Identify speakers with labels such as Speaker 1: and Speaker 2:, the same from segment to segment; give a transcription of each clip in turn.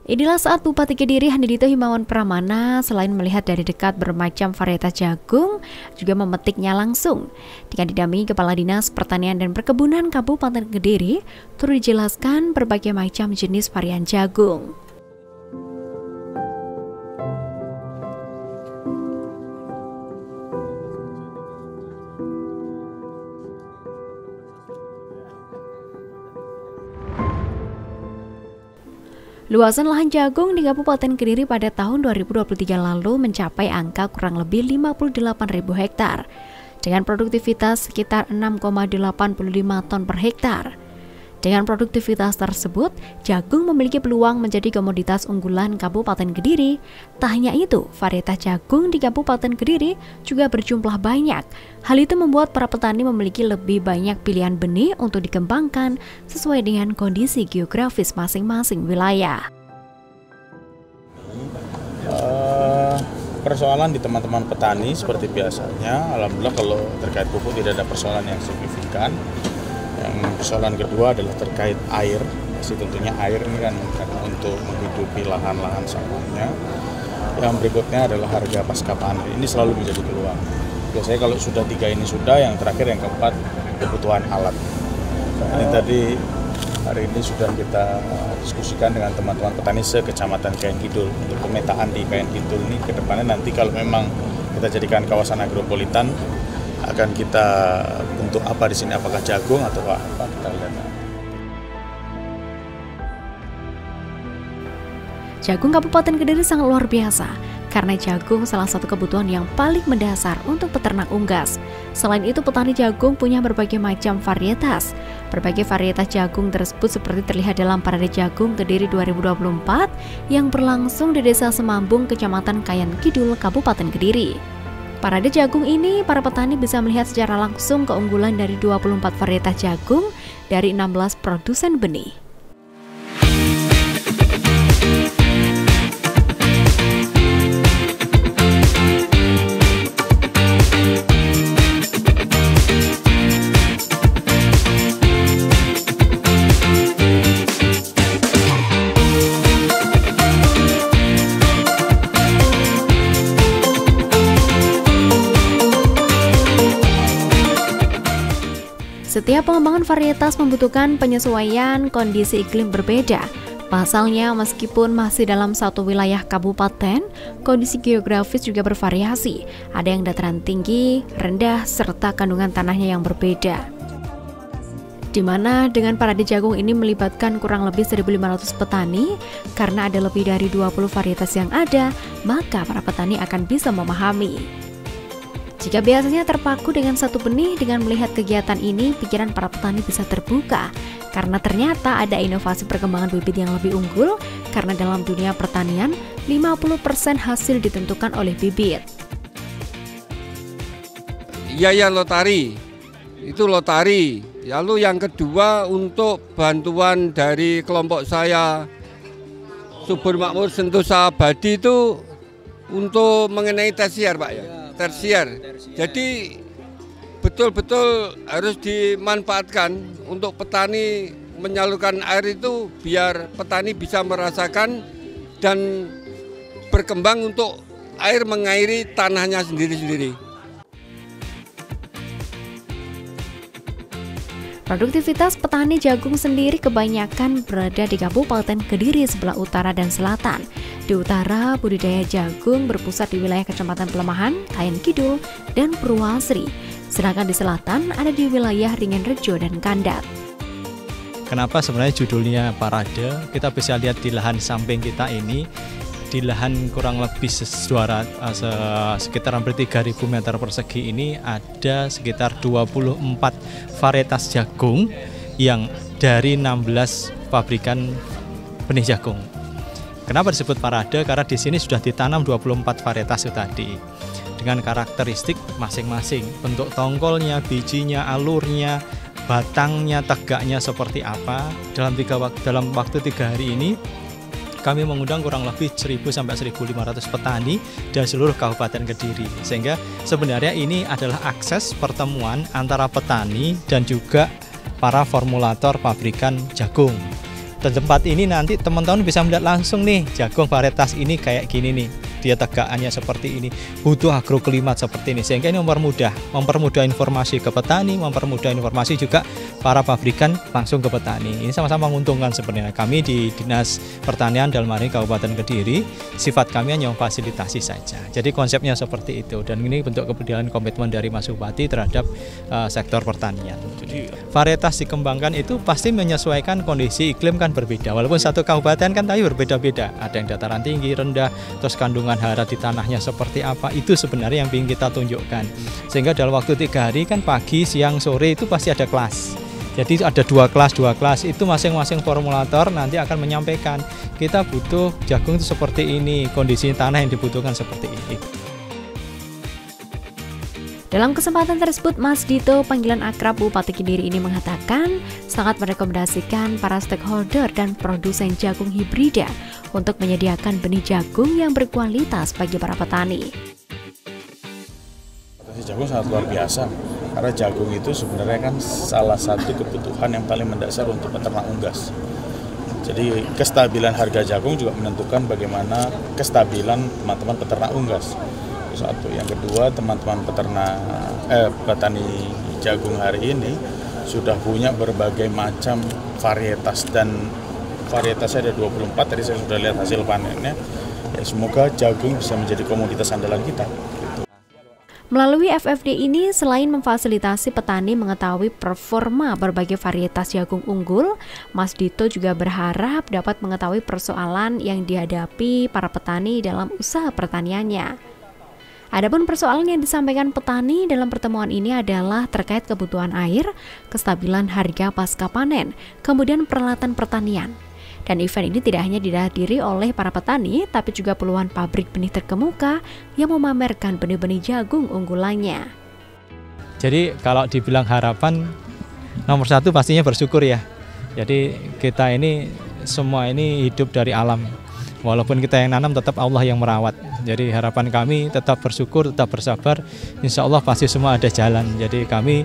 Speaker 1: Inilah saat Bupati Kediri Handidito Himawan Pramana selain melihat dari dekat bermacam varietas jagung, juga memetiknya langsung. Dengan didampingi Kepala Dinas Pertanian dan Perkebunan Kabupaten Kediri, turut dijelaskan berbagai macam jenis varian jagung. Luasan lahan jagung di Kabupaten Kediri pada tahun 2023 lalu mencapai angka kurang lebih 58.000 hektar dengan produktivitas sekitar 6,85 ton per hektar. Dengan produktivitas tersebut, jagung memiliki peluang menjadi komoditas unggulan Kabupaten Kediri. Tak hanya itu, varietas jagung di Kabupaten Kediri juga berjumlah banyak. Hal itu membuat para petani memiliki lebih banyak pilihan benih untuk dikembangkan sesuai dengan kondisi geografis masing-masing wilayah.
Speaker 2: Persoalan di teman-teman petani seperti biasanya, alhamdulillah kalau terkait pupuk tidak ada persoalan yang signifikan. Yang persoalan kedua adalah terkait air. Masih tentunya air ini kan untuk menghidupi lahan-lahan sawahnya. Yang berikutnya adalah harga pasca panen. Ini selalu menjadi peluang. Biasanya kalau sudah tiga ini sudah, yang terakhir yang keempat kebutuhan alat. Ini tadi hari ini sudah kita diskusikan dengan teman-teman petani se-Kecamatan Kayan Kidul untuk pemetaan di Kayan Kidul ini ke depannya nanti kalau memang kita jadikan kawasan agropolitan akan kita bentuk apa di sini, apakah jagung atau apa, kita lihat.
Speaker 1: Jagung Kabupaten Kediri sangat luar biasa karena jagung salah satu kebutuhan yang paling mendasar untuk peternak unggas. Selain itu, petani jagung punya berbagai macam varietas. Berbagai varietas jagung tersebut seperti terlihat dalam Parade Jagung Kediri 2024 yang berlangsung di Desa Semambung, Kecamatan Kayan Kidul, Kabupaten Kediri. Parade jagung ini, para petani bisa melihat secara langsung keunggulan dari 24 varietas jagung dari 16 produsen benih. Setiap pengembangan varietas membutuhkan penyesuaian kondisi iklim berbeda. Pasalnya, meskipun masih dalam satu wilayah kabupaten, kondisi geografis juga bervariasi. Ada yang dataran tinggi, rendah, serta kandungan tanahnya yang berbeda. Di mana dengan Parade Jagung ini melibatkan kurang lebih 1.500 petani, karena ada lebih dari 20 varietas yang ada, maka para petani akan bisa memahami. Jika biasanya terpaku dengan satu benih, dengan melihat kegiatan ini, pikiran para petani bisa terbuka. Karena ternyata ada inovasi perkembangan bibit yang lebih unggul, karena dalam dunia pertanian, 50% hasil ditentukan oleh bibit.
Speaker 3: Iya lotari, itu lotari. Lalu yang kedua untuk bantuan dari kelompok saya, Subur Makmur Sentosa Abadi itu untuk mengenai tersier Pak ya. Tersier. Jadi betul-betul harus dimanfaatkan untuk petani menyalurkan air itu biar petani bisa merasakan dan berkembang untuk air mengairi tanahnya sendiri-sendiri.
Speaker 1: Produktivitas petani jagung sendiri kebanyakan berada di Kabupaten Kediri sebelah utara dan selatan. Di utara, budidaya jagung berpusat di wilayah Kecamatan Pelemahan, Kayan Kidul, dan Purwasri. Sedangkan di selatan ada di wilayah Ringenrejo dan Kandat.
Speaker 4: Kenapa sebenarnya judulnya Parade? Kita bisa lihat di lahan samping kita ini, di lahan kurang lebih sekitar hampir 3.000 meter persegi ini ada sekitar 24 varietas jagung yang dari 16 pabrikan benih jagung. Kenapa disebut Parade? Karena di sini sudah ditanam 24 varietas itu tadi dengan karakteristik masing-masing, bentuk tongkolnya, bijinya, alurnya, batangnya, tegaknya seperti apa. Dalam waktu 3 hari ini kami mengundang kurang lebih 1.000 sampai 1.500 petani dari seluruh Kabupaten Kediri. Sehingga sebenarnya ini adalah akses pertemuan antara petani dan juga para formulator pabrikan jagung. Di tempat ini nanti teman-teman bisa melihat langsung nih, jagung varietas ini kayak gini nih, dia tegakannya seperti ini, butuh agroklimat seperti ini, sehingga ini mempermudah informasi ke petani, mempermudah informasi juga para pabrikan langsung ke petani. Ini sama-sama menguntungkan sebenarnya. Kami di Dinas Pertanian dalam hari Kabupaten Kediri, sifat kami hanya memfasilitasi saja. Jadi konsepnya seperti itu, dan ini bentuk kepedulian komitmen dari Mas Bupati terhadap sektor pertanian. Jadi varietas dikembangkan itu pasti menyesuaikan kondisi iklim kan berbeda. Walaupun satu kabupaten kan tapi berbeda-beda. Ada yang dataran tinggi, rendah, terus kandungan hara di tanahnya seperti apa. Itu sebenarnya yang ingin kita tunjukkan. Sehingga dalam waktu 3 hari kan pagi, siang, sore itu pasti ada kelas. Jadi ada 2 kelas itu masing-masing formulator nanti akan menyampaikan kita butuh jagung itu seperti ini, kondisi tanah yang dibutuhkan seperti ini.
Speaker 1: Dalam kesempatan tersebut, Mas Dito, panggilan akrab Bupati Kediri ini mengatakan sangat merekomendasikan para stakeholder dan produsen jagung hibrida untuk menyediakan benih jagung yang berkualitas bagi para petani.
Speaker 2: Jagung sangat luar biasa, karena jagung itu sebenarnya kan salah satu kebutuhan yang paling mendasar untuk peternak unggas. Jadi kestabilan harga jagung juga menentukan bagaimana kestabilan teman-teman peternak unggas. Satu, yang kedua, teman-teman petani jagung hari ini sudah punya berbagai macam varietas, dan varietasnya ada 24. Tadi saya sudah lihat hasil panennya. Ya, semoga jagung bisa menjadi komoditas andalan kita.
Speaker 1: Melalui FFD ini, selain memfasilitasi petani mengetahui performa berbagai varietas jagung unggul, Mas Dito juga berharap dapat mengetahui persoalan yang dihadapi para petani dalam usaha pertaniannya. Adapun persoalan yang disampaikan petani dalam pertemuan ini adalah terkait kebutuhan air, kestabilan harga pasca panen, kemudian peralatan pertanian. Dan event ini tidak hanya dihadiri oleh para petani, tapi juga puluhan pabrik benih terkemuka yang memamerkan benih-benih jagung unggulannya.
Speaker 4: Jadi kalau dibilang harapan, nomor 1 pastinya bersyukur ya. Jadi kita ini semua ini hidup dari alam. Walaupun kita yang nanam, tetap Allah yang merawat. Jadi harapan kami tetap bersyukur, tetap bersabar. Insya Allah pasti semua ada jalan. Jadi kami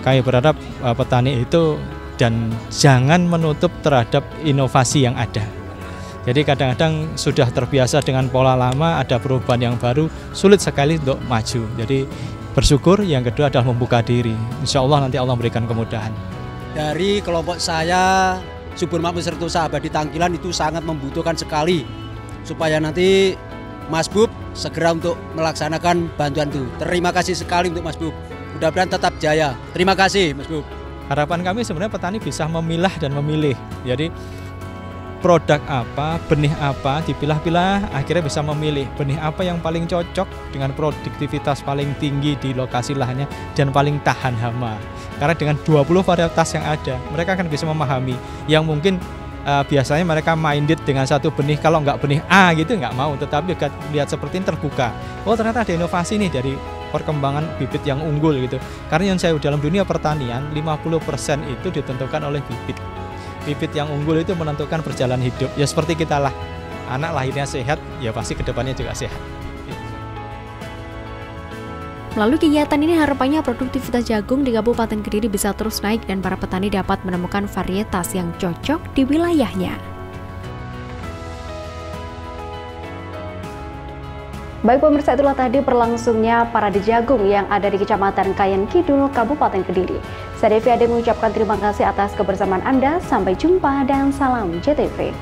Speaker 4: berharap petani itu dan jangan menutup terhadap inovasi yang ada. Jadi kadang-kadang sudah terbiasa dengan pola lama, ada perubahan yang baru, sulit sekali untuk maju. Jadi bersyukur, yang kedua adalah membuka diri. Insya Allah nanti Allah memberikan kemudahan.
Speaker 5: Dari kelompok saya, Subur Makmur Sentosa Abadi Tangkilan itu sangat membutuhkan sekali supaya nanti Mas Bub segera untuk melaksanakan bantuan itu. Terima kasih sekali untuk Mas Bub. Mudah-mudahan tetap jaya. Terima kasih Mas Bub.
Speaker 4: Harapan kami sebenarnya petani bisa memilah dan memilih. Jadi produk apa, benih apa, dipilah-pilah, akhirnya bisa memilih benih apa yang paling cocok dengan produktivitas paling tinggi di lokasi lahannya dan paling tahan hama. Karena dengan 20 varietas yang ada, mereka akan bisa memahami yang mungkin biasanya mereka minded dengan satu benih, kalau nggak benih A gitu nggak mau, tetapi lihat seperti ini terbuka. Oh ternyata ada inovasi nih dari perkembangan bibit yang unggul gitu. Karena yang saya dalam dunia pertanian 50% itu ditentukan oleh bibit. Bibit yang unggul itu menentukan perjalanan hidup. Ya seperti kita lah, anak lahirnya sehat, ya pasti kedepannya juga sehat.
Speaker 1: Melalui kegiatan ini harapannya produktivitas jagung di Kabupaten Kediri bisa terus naik dan para petani dapat menemukan varietas yang cocok di wilayahnya. Baik pemirsa, itulah tadi berlangsungnya parade jagung yang ada di Kecamatan Kayan Kidul, Kabupaten Kediri. Saya Devi Ade mengucapkan terima kasih atas kebersamaan Anda. Sampai jumpa dan salam JTV.